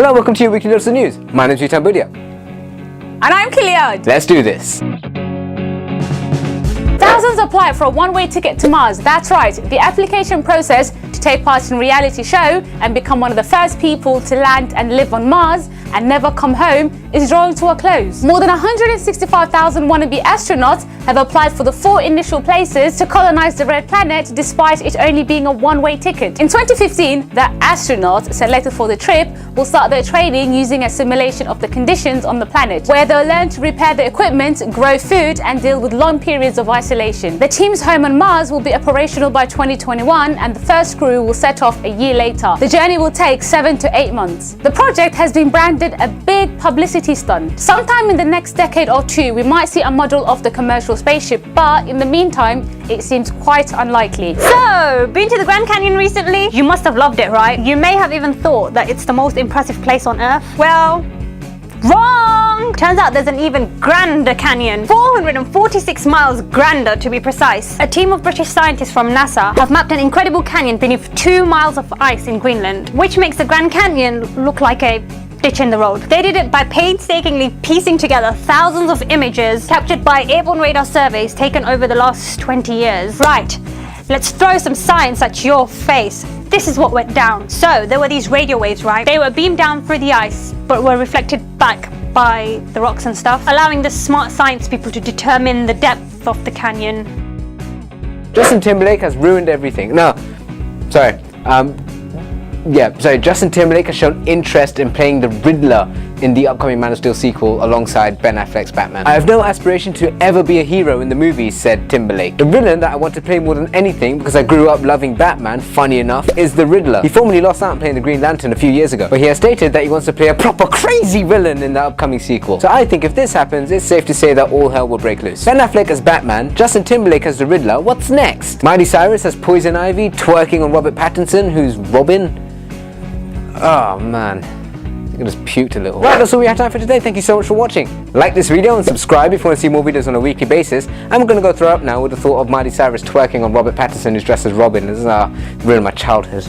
Hello, welcome to your weekly dose of news. My name is Tambudia. And I'm Kiliad. Let's do this. Thousands apply for a one-way ticket to Mars. That's right, the application process to take part in a reality show and become one of the first people to land and live on Mars and never come home is drawing to a close. More than 165,000 wannabe astronauts have applied for the 4 initial places to colonize the red planet despite it only being a one-way ticket. In 2015, the astronauts selected for the trip will start their training using a simulation of the conditions on the planet, where they'll learn to repair the equipment, grow food, and deal with long periods of isolation. The team's home on Mars will be operational by 2021, and the first crew will set off a year later. The journey will take 7 to 8 months. The project has been branded a big publicity stunt. Sometime in the next decade or two, we might see a model of the commercial spaceship, but in the meantime, it seems quite unlikely. So, been to the Grand Canyon recently? You must have loved it, right? You may have even thought that it's the most impressive place on Earth. Well, wrong! Turns out there's an even grander canyon, 446 miles grander to be precise. A team of British scientists from NASA have mapped an incredible canyon beneath 2 miles of ice in Greenland, which makes the Grand Canyon look like a ditch in the road. They did it by painstakingly piecing together thousands of images captured by airborne radar surveys taken over the last 20 years. Right, let's throw some science at your face. This is what went down. So, there were these radio waves, right? They were beamed down through the ice, but were reflected back by the rocks and stuff, allowing the smart science people to determine the depth of the canyon. Justin Timberlake has ruined everything. Justin Timberlake has shown interest in playing the Riddler in the upcoming Man of Steel sequel alongside Ben Affleck's Batman. I have no aspiration to ever be a hero in the movies, said Timberlake. The villain that I want to play more than anything, because I grew up loving Batman, funny enough, is the Riddler. He formerly lost out on playing the Green Lantern a few years ago, but he has stated that he wants to play a proper crazy villain in the upcoming sequel. So I think if this happens, it's safe to say that all hell will break loose. Ben Affleck as Batman, Justin Timberlake as the Riddler, what's next? Miley Cyrus as Poison Ivy, twerking on Robert Pattinson, who's Robin? Oh man, I just puked a little. Right, that's all we have time for today. Thank you so much for watching. Like this video and subscribe if you want to see more videos on a weekly basis. I'm going to go through up now with the thought of Miley Cyrus twerking on Robert Pattinson who's dressed as Robin. This is ruined my childhood.